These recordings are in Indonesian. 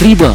Riba.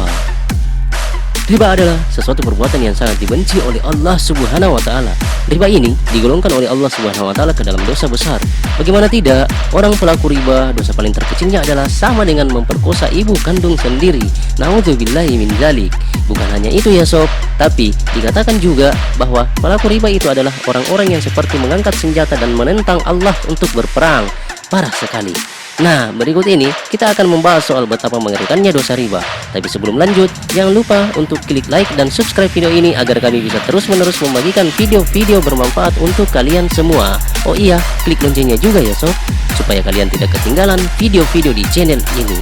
Riba adalah sesuatu perbuatan yang sangat dibenci oleh Allah Subhanahu wa Ta'ala. Riba ini digolongkan oleh Allah Subhanahu wa Ta'ala ke dalam dosa besar. Bagaimana tidak, orang pelaku riba dosa paling terkecilnya adalah sama dengan memperkosa ibu kandung sendiri. Na'udzubillahi min dzalik. Bukan hanya itu ya sob, tapi dikatakan juga bahwa pelaku riba itu adalah orang-orang yang seperti mengangkat senjata dan menentang Allah untuk berperang. Parah sekali. Nah, berikut ini kita akan membahas soal betapa mengerikannya dosa riba. Tapi sebelum lanjut, jangan lupa untuk klik like dan subscribe video ini agar kami bisa terus-menerus membagikan video-video bermanfaat untuk kalian semua. Oh iya, klik loncengnya juga ya sob, supaya kalian tidak ketinggalan video-video di channel ini.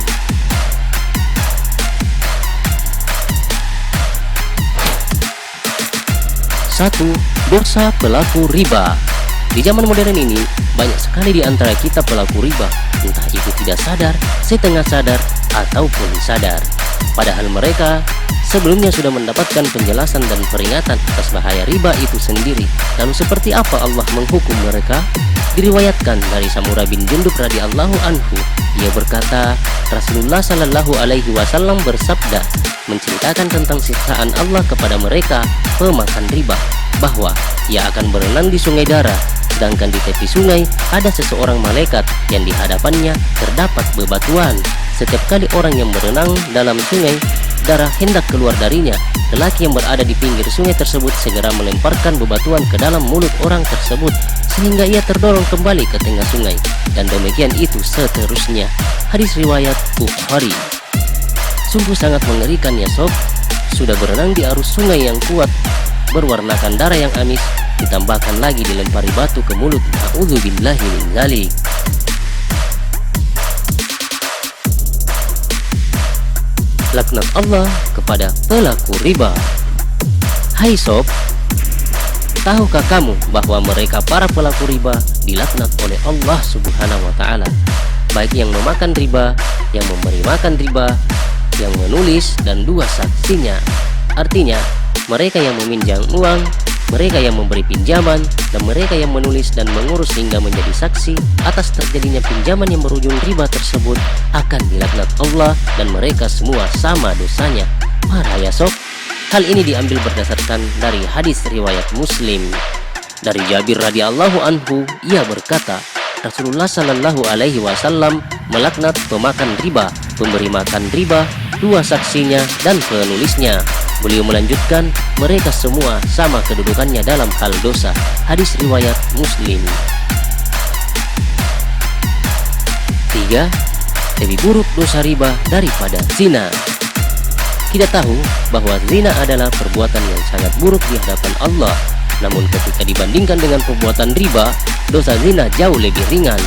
1. Dosa pelaku riba. Di zaman modern ini, banyak sekali di antara kita pelaku riba, entah itu tidak sadar, setengah sadar, ataupun sadar. Padahal mereka sebelumnya sudah mendapatkan penjelasan dan peringatan atas bahaya riba itu sendiri. Lalu seperti apa Allah menghukum mereka? Diriwayatkan dari Samurah bin Jundub radhiyallahu anhu, ia berkata, Rasulullah Shallallahu alaihi wasallam bersabda, menceritakan tentang siksaan Allah kepada mereka pemakan riba, bahwa ia akan berenang di sungai darah, sedangkan di tepi sungai ada seseorang malaikat yang di hadapannya terdapat bebatuan. Setiap kali orang yang berenang dalam sungai darah hendak keluar darinya, lelaki yang berada di pinggir sungai tersebut segera melemparkan bebatuan ke dalam mulut orang tersebut, sehingga ia terdorong kembali ke tengah sungai, dan demikian itu seterusnya. Hadis riwayat Bukhari. Sungguh sangat mengerikan ya sob. Sudah berenang di arus sungai yang kuat, berwarnakan darah yang amis, ditambahkan lagi dilempari batu ke mulut. Na'udzubillahi min dzalik. Laknat Allah kepada pelaku riba. Hai sob, tahukah kamu bahwa mereka para pelaku riba dilaknat oleh Allah Subhanahu wa Ta'ala, baik yang memakan riba, yang memberi makan riba, yang menulis, dan dua saksinya. Artinya, mereka yang meminjam uang, mereka yang memberi pinjaman, dan mereka yang menulis dan mengurus hingga menjadi saksi atas terjadinya pinjaman yang berujung riba tersebut akan dilaknat Allah, dan mereka semua sama dosanya. Parah ya sob. Hal ini diambil berdasarkan dari hadis riwayat Muslim. Dari Jabir radhiyallahu anhu, ia berkata, Rasulullah Shallallahu alaihi wasallam melaknat pemakan riba, pemberi makan riba, dua saksinya, dan penulisnya. Beliau melanjutkan, mereka semua sama kedudukannya dalam hal dosa. Hadis riwayat Muslim. 3. Lebih buruk dosa riba daripada zina. Kita tahu bahwa zina adalah perbuatan yang sangat buruk di hadapan Allah. Namun ketika dibandingkan dengan perbuatan riba, dosa zina jauh lebih ringan.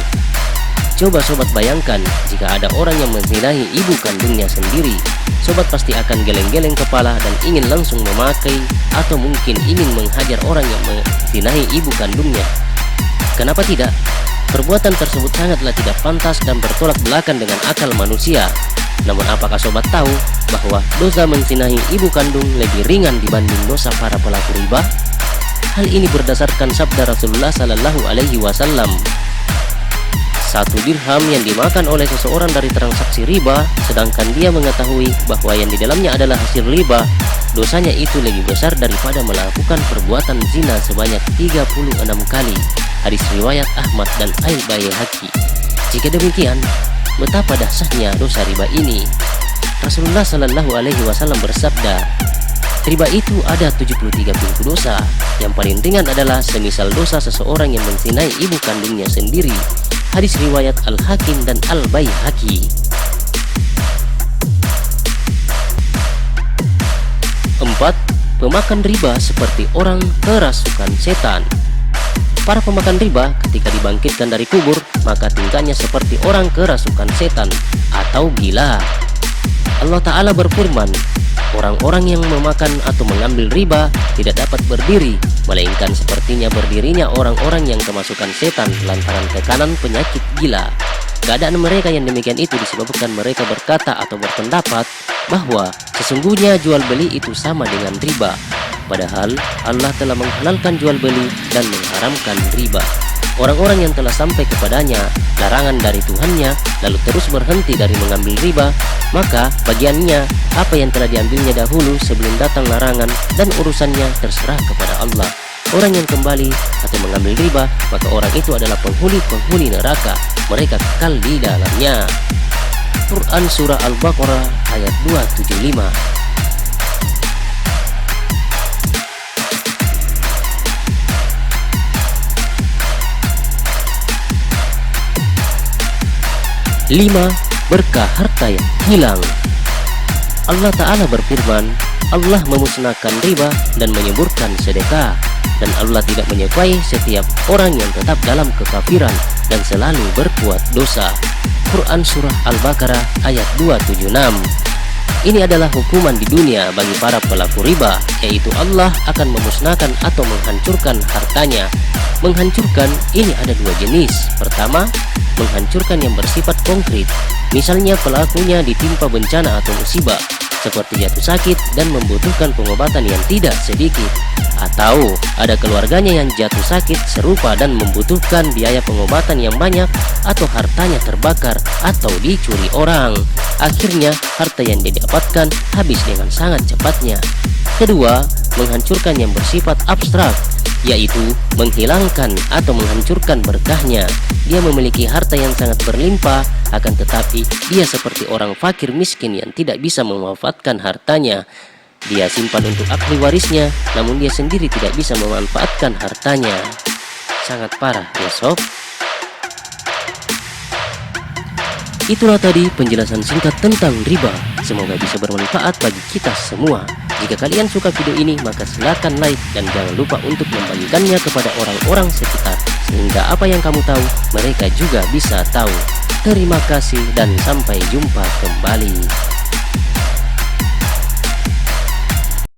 Coba sobat bayangkan, jika ada orang yang menzinahi ibu kandungnya sendiri, sobat pasti akan geleng-geleng kepala dan ingin langsung memakai atau mungkin ingin menghajar orang yang menzinahi ibu kandungnya. Kenapa tidak? Perbuatan tersebut sangatlah tidak pantas dan bertolak belakang dengan akal manusia. Namun apakah sobat tahu bahwa dosa menzinahi ibu kandung lebih ringan dibanding dosa para pelaku riba? Hal ini berdasarkan sabda Rasulullah Sallallahu alaihi wasallam. 1 dirham yang dimakan oleh seseorang dari transaksi riba, sedangkan dia mengetahui bahwa yang di dalamnya adalah hasil riba, dosanya itu lebih besar daripada melakukan perbuatan zina sebanyak 36 kali. Hadis riwayat Ahmad dan Al-Baihaqi. Jika demikian, betapa dahsyatnya dosa riba ini. Rasulullah Shallallahu alaihi wasallam bersabda, riba itu ada 73 pintu dosa. Yang paling ringan adalah semisal dosa seseorang yang menzinai ibu kandungnya sendiri. Hadis riwayat Al-Hakim dan Al-Baihaqi. 4. Pemakan riba seperti orang kerasukan setan. Para pemakan riba ketika dibangkitkan dari kubur, maka tingkahnya seperti orang kerasukan setan atau gila. Allah Ta'ala berfirman, orang-orang yang memakan atau mengambil riba tidak dapat berdiri, melainkan sepertinya berdirinya orang-orang yang kemasukan setan lantaran tekanan penyakit gila. Keadaan mereka yang demikian itu disebabkan mereka berkata atau berpendapat bahwa sesungguhnya jual beli itu sama dengan riba, padahal Allah telah menghalalkan jual beli dan mengharamkan riba. Orang-orang yang telah sampai kepadanya larangan dari Tuhannya, lalu terus berhenti dari mengambil riba, maka bagiannya apa yang telah diambilnya dahulu sebelum datang larangan, dan urusannya terserah kepada Allah. Orang yang kembali atau mengambil riba, maka orang itu adalah penghuni neraka, mereka kekal di dalamnya. Quran Surah Al-Baqarah ayat 275. Lima, berkah harta yang hilang. Allah Ta'ala berfirman, Allah memusnahkan riba dan menyuburkan sedekah, dan Allah tidak menyukai setiap orang yang tetap dalam kekafiran dan selalu berbuat dosa. Quran Surah Al-Baqarah ayat 276. Ini adalah hukuman di dunia bagi para pelaku riba, yaitu Allah akan memusnahkan atau menghancurkan hartanya. Menghancurkan ini ada dua jenis. Pertama, menghancurkan yang bersifat konkret, misalnya pelakunya ditimpa bencana atau musibah seperti jatuh sakit dan membutuhkan pengobatan yang tidak sedikit, atau ada keluarganya yang jatuh sakit serupa dan membutuhkan biaya pengobatan yang banyak, atau hartanya terbakar atau dicuri orang, akhirnya harta yang didapatkan habis dengan sangat cepatnya. Kedua, menghancurkan yang bersifat abstrak, yaitu menghilangkan atau menghancurkan berkahnya. Dia memiliki harta yang sangat berlimpah, akan tetapi dia seperti orang fakir miskin yang tidak bisa memanfaatkan hartanya. Dia simpan untuk ahli warisnya, namun dia sendiri tidak bisa memanfaatkan hartanya. Sangat parah ya sob. Itulah tadi penjelasan singkat tentang riba. Semoga bisa bermanfaat bagi kita semua. Jika kalian suka video ini, maka silakan like dan jangan lupa untuk membagikannya kepada orang-orang sekitar, sehingga apa yang kamu tahu, mereka juga bisa tahu. Terima kasih dan sampai jumpa kembali.